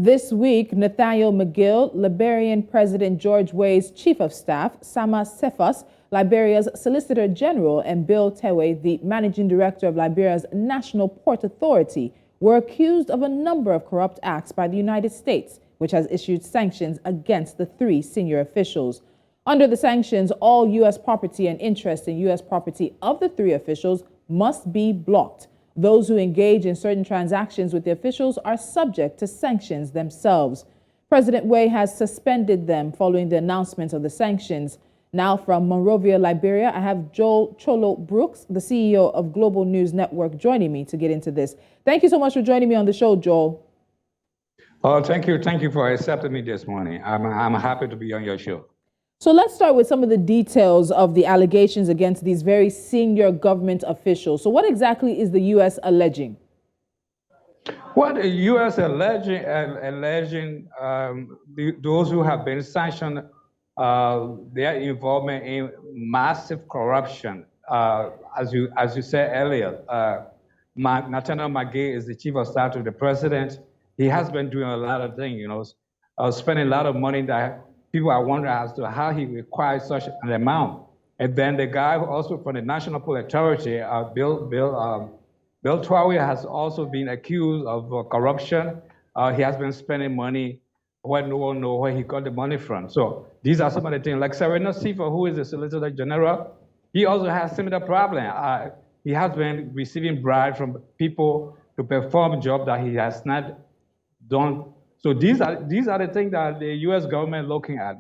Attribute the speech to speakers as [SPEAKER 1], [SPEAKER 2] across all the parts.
[SPEAKER 1] This week, Nathaniel McGill, Liberian President George Weah's Chief of Staff, Sama Cephas, Liberia's Solicitor General, and Bill Tewe, the Managing Director of Liberia's National Port Authority, were accused of a number of corrupt acts by the United States, which has issued sanctions against the three senior officials. Under the sanctions, all U.S. property and interest in U.S. property of the three officials must be blocked. Those who engage in certain transactions with the officials are subject to sanctions themselves. President Weah has suspended them following the announcement of the sanctions. Now from Monrovia, Liberia, I have Cholo Brooks, the CEO of Global News Network, joining me to get into this. Thank you so much for joining me on the show, Joel.
[SPEAKER 2] Oh, thank you. Thank you for accepting me this morning. I'm happy to be on your show.
[SPEAKER 1] So let's start with some of the details of the allegations against these very senior government officials. So what exactly is the U.S. alleging?
[SPEAKER 2] What the U.S. alleging those who have been sanctioned, their involvement in massive corruption. As you said earlier, Nathaniel McGill is the Chief of Staff to the President. He has been doing a lot of things, spending a lot of money that people are wondering as to how he requires such an amount. And then the guy who also from the National Port Authority, Bill Tewe, has also been accused of corruption. He has been spending money when no one knows where he got the money from. So these are some of the things. Like Serena Sifa, who is the Solicitor General, he also has similar problem. He has been receiving bribes from people to perform jobs that he has not done. So these are the things that the U.S. government is looking at.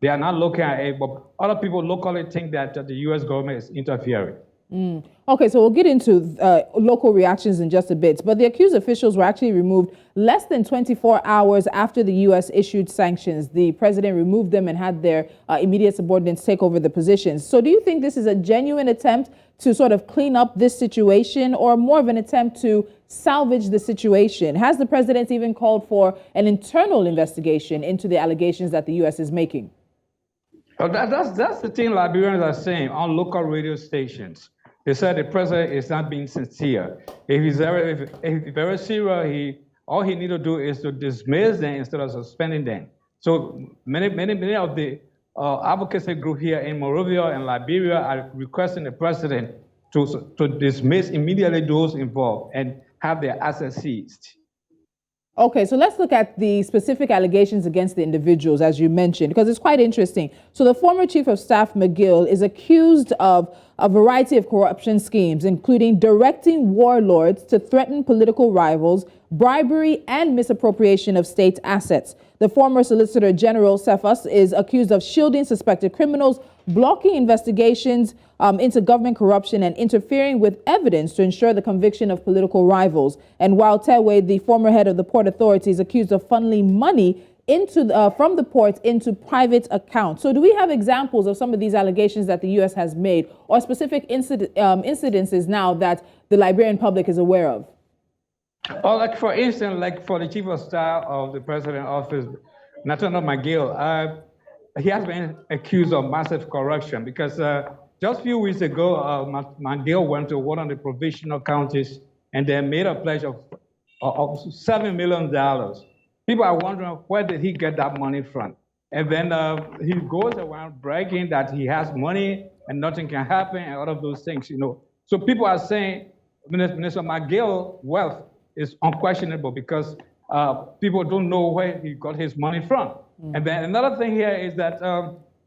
[SPEAKER 2] They are not looking at it, but other people locally think that the U.S. government is interfering.
[SPEAKER 1] Okay, so we'll get into local reactions in just a bit. But the accused officials were actually removed less than 24 hours after the U.S. issued sanctions. The president removed them and had their immediate subordinates take over the positions. So do you think this is a genuine attempt to sort of clean up this situation, or more of an attempt to salvage the situation? Has the president even called for an internal investigation into the allegations that the U.S. is making?
[SPEAKER 2] Well, that's the thing Liberians are saying on local radio stations. They said the president is not being sincere. If he's very serious, all he needs to do is to dismiss them instead of suspending them. So many of the advocacy group here in Monrovia and Liberia are requesting the president to dismiss immediately those involved and have their assets seized.
[SPEAKER 1] Okay, so let's look at the specific allegations against the individuals, as you mentioned, because it's quite interesting. So the former Chief of Staff, McGill, is accused of a variety of corruption schemes, including directing warlords to threaten political rivals, bribery, and misappropriation of state assets. The former Solicitor General, Cephas, is accused of shielding suspected criminals, blocking investigations into government corruption, and interfering with evidence to ensure the conviction of political rivals. And while Tewe, the former head of the Port Authority, is accused of funneling money from the port into private accounts. So do we have examples of some of these allegations that the U.S. has made, or specific incidences now that the Liberian public is aware of?
[SPEAKER 2] Well, like for instance, like for the Chief of Staff of the President's office, Nathaniel McGill, he has been accused of massive corruption because just a few weeks ago, McGill went to one of the provincial counties and they made a pledge of $7 million. People are wondering, where did he get that money from? And then he goes around bragging that he has money and nothing can happen and all of those things, So people are saying Minister McGill's wealth is unquestionable because people don't know where he got his money from. And then another thing here is that,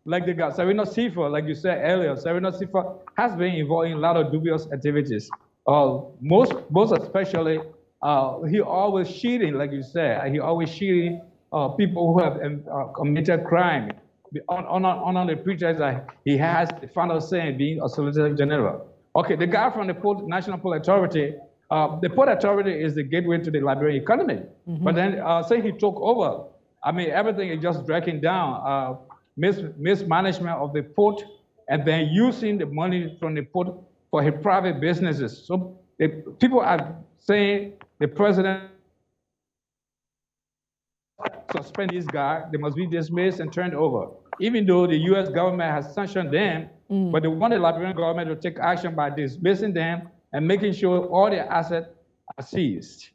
[SPEAKER 2] like the guy, Serena Sifa, like you said earlier, Serena Sifa has been involved in a lot of dubious activities. Most especially, he always cheating, like you said. He always cheating people who have committed crime on the pretext that he has the final say in being a Solicitor General. Okay, the guy from the National Port Authority, the Port Authority is the gateway to the Liberian economy. But then say he took over, everything is just dragging down. Mismanagement of the port, and then using the money from the port for his private businesses. So people are saying the president suspend this guy, they must be dismissed and turned over. Even though the U.S. government has sanctioned them, but they want the Liberian government to take action by dismissing them and making sure all their assets seized.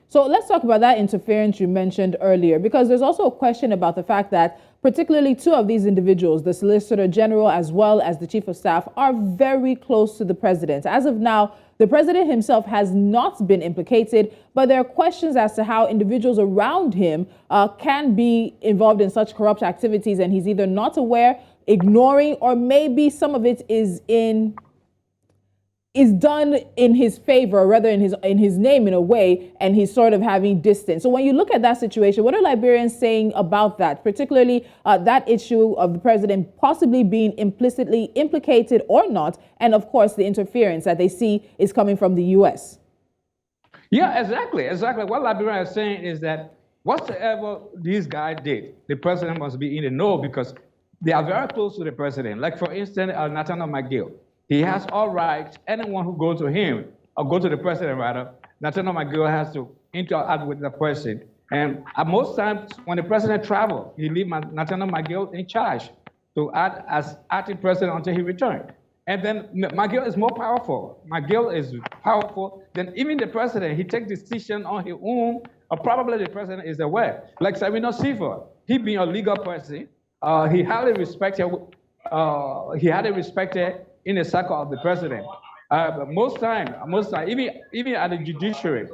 [SPEAKER 1] So let's talk about that interference you mentioned earlier, because there's also a question about the fact that particularly two of these individuals, the Solicitor General as well as the Chief of Staff, are very close to the president. As of now, the president himself has not been implicated, but there are questions as to how individuals around him can be involved in such corrupt activities, and he's either not aware, ignoring, or maybe some of it is done in his favor, or rather in his name in a way, and he's sort of having distance. So when you look at that situation, what are Liberians saying about that, particularly that issue of the president possibly being implicitly implicated or not, and of course the interference that they see is coming from the U.S.?
[SPEAKER 2] Yeah, exactly. What Liberians are saying is that whatsoever these guys did, the president must be in the know, because they are very close to the president. Like, for instance, Nathaniel McGill. He has all rights. Anyone who goes to him, or go to the president rather, Nathaniel McGill has to interact with the president. And at most times, when the president travels, he leaves Nathaniel McGill in charge to act as acting president until he returns. And then McGill is more powerful. McGill is powerful than even the president. He takes decisions on his own, or probably the president is aware. Like Sabino Sifa, he being a legal person, he highly respected. In the circle of the president. But most time, even at the judiciary,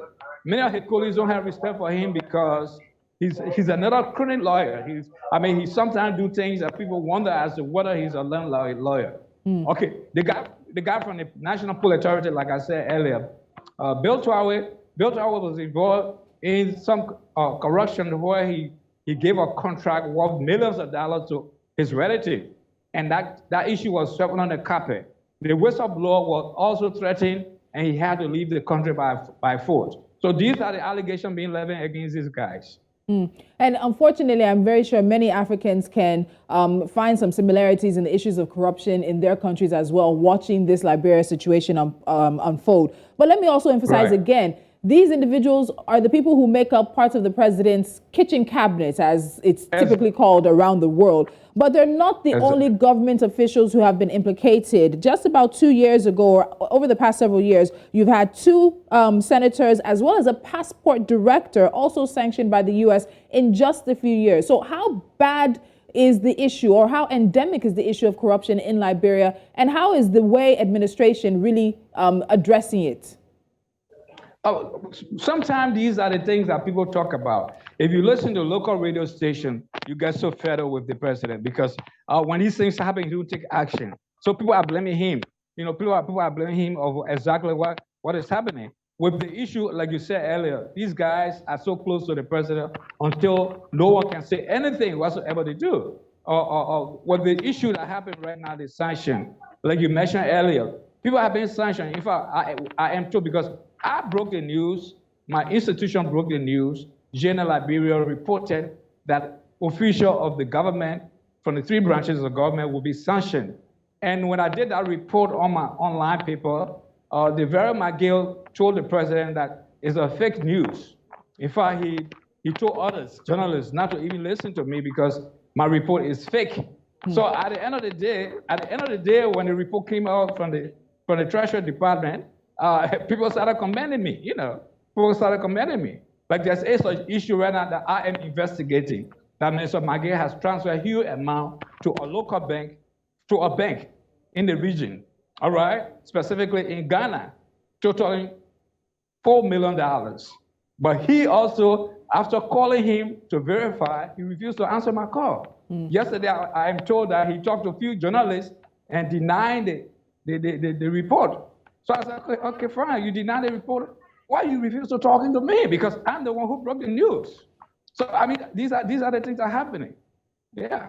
[SPEAKER 2] many of his colleagues don't have respect for him because he's another current lawyer. He sometimes do things that people wonder as to whether he's a learned lawyer. Okay, the guy from the National Pool Authority, like I said earlier, Bill Traore was involved in some corruption where he gave a contract worth millions of dollars to his relative. And that issue was swept under the carpet. The whistleblower was also threatened, and he had to leave the country by force. So these are the allegations being levied against these guys.
[SPEAKER 1] And unfortunately, I'm very sure many Africans can find some similarities in the issues of corruption in their countries as well, watching this Liberia situation unfold. But let me also emphasize again, these individuals are the people who make up parts of the president's kitchen cabinet, as it's typically called around the world. But they're not the only government officials who have been implicated. Just about 2 years ago, or over the past several years, you've had two senators as well as a passport director also sanctioned by the U.S. in just a few years. So how bad is the issue, or how endemic is the issue of corruption in Liberia, and how is the way administration really addressing it?
[SPEAKER 2] Sometimes these are the things that people talk about. If you listen to local radio station, you get so fed up with the president because when these things happen, he don't take action. So people are blaming him. People are blaming him of exactly what is happening. With the issue, like you said earlier, these guys are so close to the president until no one can say anything whatsoever they do. Or with the issue that happened right now, the sanction, like you mentioned earlier, people have been sanctioned. In fact, I am too, because I broke the news, my institution broke the news. General Liberia reported that officials of the government from the three branches of the government will be sanctioned. And when I did that report on my online paper, the very McGill told the president that it's a fake news. In fact, he told others, journalists, not to even listen to me because my report is fake. So at the end of the day, when the report came out from the Treasury Department, people started commending me, People started commending me. Like there's a such issue right now that I am investigating, that Mr. McGill has transferred a huge amount to a local bank, to a bank in the region, all right? Specifically in Ghana, totaling $4 million. But he also, after calling him to verify, he refused to answer my call. Yesterday, I am told that he talked to a few journalists and denied the report. So I said, okay, fine, you deny the report. Why you refuse to talking to me? Because I'm the one who broke the news. So these are the things that are happening. Yeah.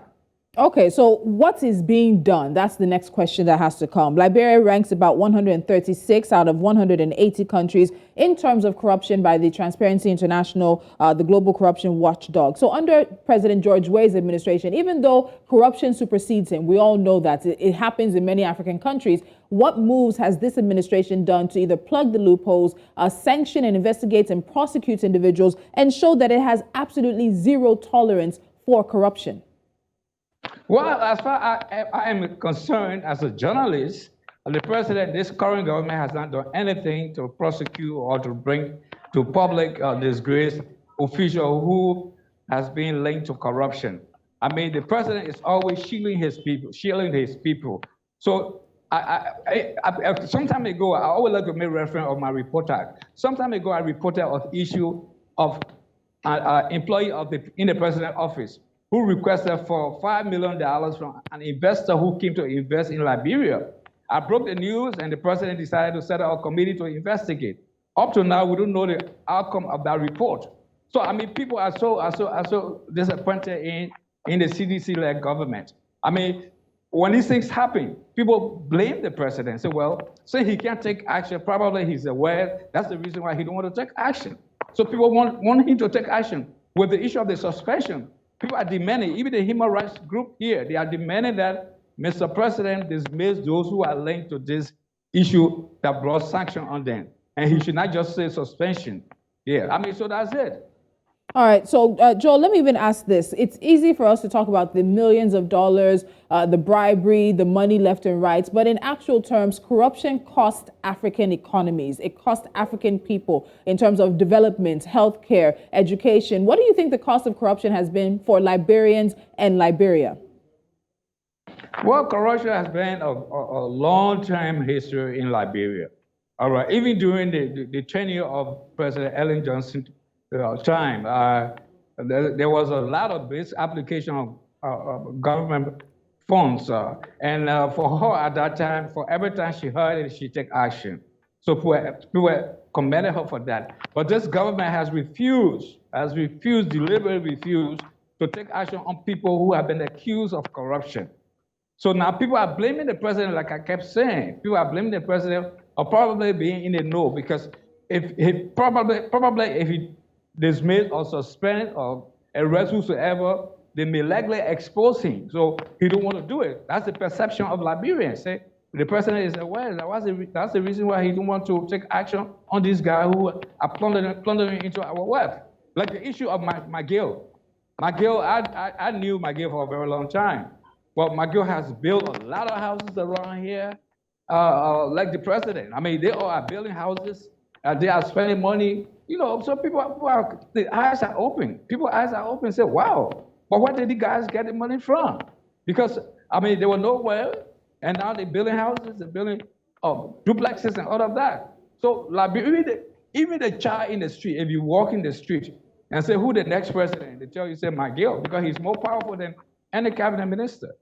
[SPEAKER 1] Okay, so what is being done? That's the next question that has to come. Liberia ranks about 136 out of 180 countries in terms of corruption by the Transparency International, the global corruption watchdog. So under President George Weah's administration, even though corruption supersedes him, we all know that it happens in many African countries. What moves has this administration done to either plug the loopholes, sanction and investigate and prosecute individuals, and show that it has absolutely zero tolerance for corruption?
[SPEAKER 2] Well, as far as I am concerned as a journalist, the president, this current government has not done anything to prosecute or to bring to public disgrace official who has been linked to corruption. I mean, the president is always shielding his people. So some time ago, I always like to make reference of my reporter. Some time ago, I reported on the issue of employee in the president's office who requested for $5 million from an investor who came to invest in Liberia. I broke the news, and the president decided to set up a committee to investigate. Up to now, we don't know the outcome of that report. So, I mean, people are so disappointed in the CDC-led government. I mean, when these things happen, people blame the president. Say, well, since he can't take action, probably he's aware. That's the reason why he don't want to take action. So people want him to take action. With the issue of the suspension, people are demanding, even the human rights group here, they are demanding that Mr. President dismiss those who are linked to this issue that brought sanction on them. And he should not just say suspension. Yeah, I mean, so that's it.
[SPEAKER 1] All right. So, Joel, let me even ask this. It's easy for us to talk about the millions of dollars, the bribery, the money left and right. But in actual terms, corruption costs African economies. It costs African people in terms of development, healthcare, education. What do you think the cost of corruption has been for Liberians and Liberia?
[SPEAKER 2] Well, corruption has been a long-term history in Liberia. All right. Even during the tenure of President Ellen Johnson, time, there was a lot of misapplication of government funds, and for her at that time, for every time she heard it, she take action. So people commended her for that. But this government has deliberately refused to take action on people who have been accused of corruption. So now people are blaming the president, like I kept saying. People are blaming the president of probably being in the know, because if he dismiss or suspend or arrest whosoever, they may likely expose him. So he don't want to do it. That's the perception of Liberians. Say the president is aware. That's the reason why he don't want to take action on these guys who are plundering into our wealth. Like the issue of McGill. McGill, I knew McGill for a very long time. Well, McGill has built a lot of houses around here, like the president. I mean, they all are building houses. They are spending money. You know, so the eyes are open. People's eyes are open and say, wow, but where did the guys get the money from? Because, I mean, they were nowhere, and now they're building houses, they're building duplexes and all of that. So, like, even the child in the street, if you walk in the street and say, who the next president? They tell you, say, McGill, because he's more powerful than any cabinet minister.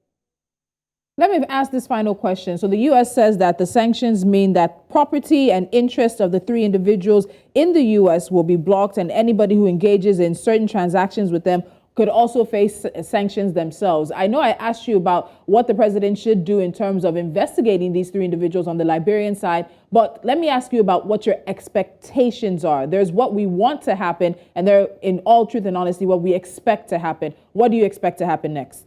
[SPEAKER 1] Let me ask this final question. So the U.S. says that the sanctions mean that property and interest of the three individuals in the U.S. will be blocked, and anybody who engages in certain transactions with them could also face sanctions themselves. I know I asked you about what the president should do in terms of investigating these three individuals on the Liberian side, but let me ask you about what your expectations are. There's what we want to happen, and there, in all truth and honesty, what we expect to happen. What do you expect to happen next?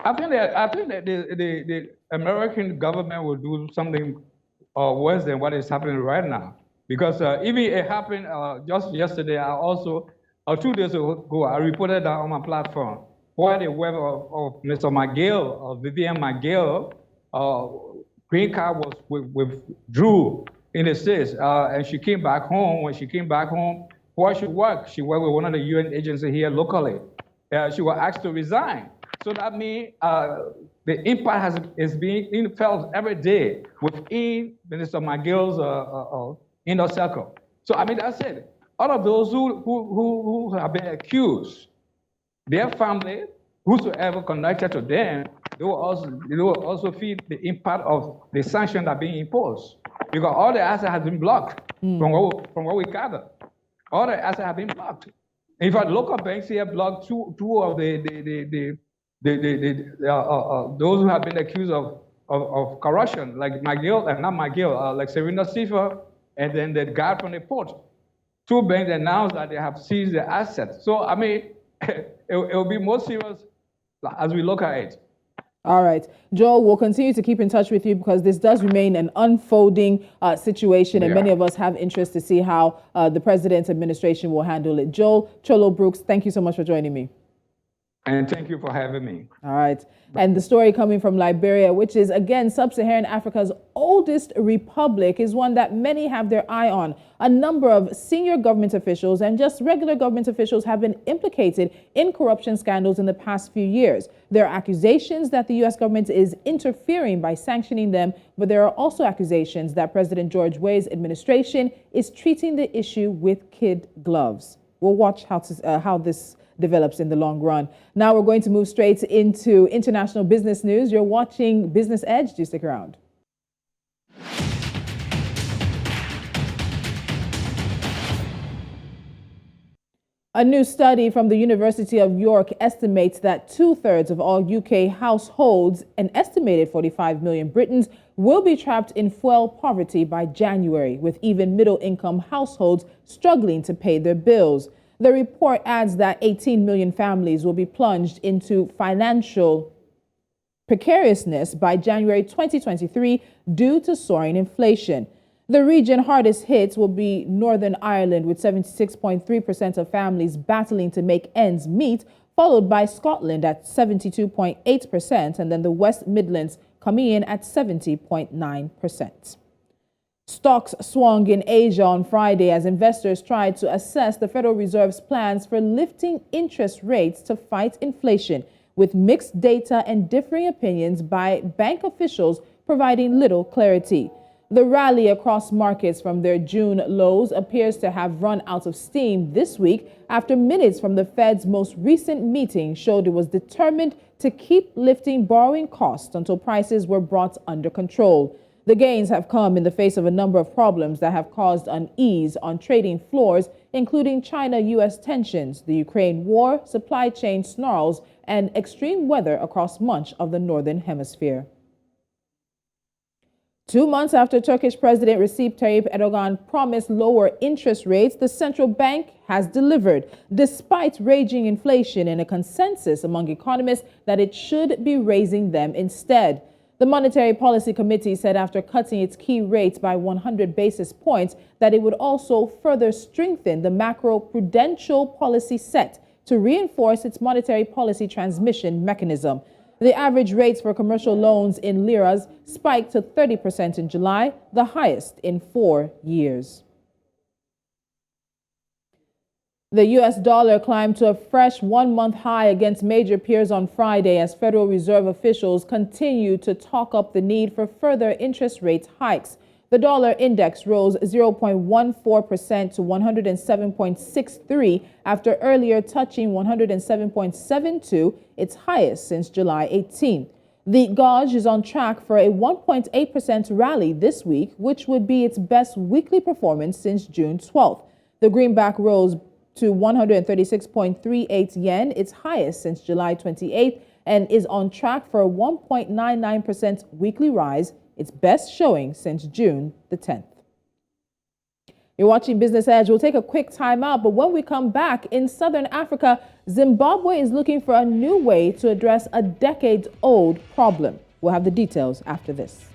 [SPEAKER 2] I think that the American government will do something worse than what is happening right now. Because even it happened just yesterday, I also, 2 days ago, I reported that on my platform, where the web of Mr. McGill, Vivian McGill, green card was withdrew in the States, and she came back home. When she came back home, where she worked with one of the UN agencies here locally. She was asked to resign. So that means the impact is being felt every day within Minister McGill's inner circle. So I mean, that's it. All of those who have been accused, their family, whosoever connected to them, they will also feel the impact of the sanctions that are being imposed, because all the assets have been blocked from what we gather. All the assets have been blocked. In fact, local banks here blocked two of those who have been accused of corruption, like McGill, and not McGill, like Serena Sifa, and then the guy from the port. 2 banks announced that they have seized the assets. So, I mean, it will be more serious as we look at it.
[SPEAKER 1] All right. Joel, we'll continue to keep in touch with you because this does remain an unfolding situation, and many of us have interest to see how the president's administration will handle it. Joel Cholo Brooks, thank you so much for joining me.
[SPEAKER 2] And thank you for having me.
[SPEAKER 1] All right. And the story coming from Liberia, which is, again, Sub-Saharan Africa's oldest republic, is one that many have their eye on. A number of senior government officials and just regular government officials have been implicated in corruption scandals in the past few years. There are accusations that the U.S. government is interfering by sanctioning them, but there are also accusations that President George Weah's administration is treating the issue with kid gloves. We'll watch how this develops in the long run. Now we're going to move straight into international business news. You're watching Business Edge. Do stick around. A new study from the University of York estimates that 2/3 of all UK households, an estimated 45 million Britons, will be trapped in fuel poverty by January, with even middle-income households struggling to pay their bills. The report adds that 18 million families will be plunged into financial precariousness by January 2023 due to soaring inflation. The region hardest hit will be Northern Ireland, with 76.3% of families battling to make ends meet, followed by Scotland at 72.8%, and then the West Midlands coming in at 70.9%. Stocks swung in Asia on Friday as investors tried to assess the Federal Reserve's plans for lifting interest rates to fight inflation, with mixed data and differing opinions by bank officials providing little clarity. The rally across markets from their June lows appears to have run out of steam this week after minutes from the Fed's most recent meeting showed it was determined to keep lifting borrowing costs until prices were brought under control. The gains have come in the face of a number of problems that have caused unease on trading floors, including China-U.S. tensions, the Ukraine war, supply chain snarls, and extreme weather across much of the Northern Hemisphere. 2 months after Turkish President Recep Tayyip Erdogan promised lower interest rates, the central bank has delivered, despite raging inflation and a consensus among economists that it should be raising them instead. The Monetary Policy Committee said after cutting its key rates by 100 basis points that it would also further strengthen the macro-prudential policy set to reinforce its monetary policy transmission mechanism. The average rates for commercial loans in liras spiked to 30% in July, the highest in 4 years. The U.S. dollar climbed to a fresh one-month high against major peers on Friday as Federal Reserve officials continue to talk up the need for further interest rate hikes. The dollar index rose 0.14% to 107.63 after earlier touching 107.72, its highest since July 18. The gauge is on track for a 1.8% rally this week, which would be its best weekly performance since June 12th. The greenback rose to 136.38 yen, its highest since July 28th, and is on track for a 1.99% weekly rise, its best showing since June the 10th. You're watching Business Edge. We'll take a quick time out, but when we come back, in Southern Africa, Zimbabwe is looking for a new way to address a decades-old problem. We'll have the details after this.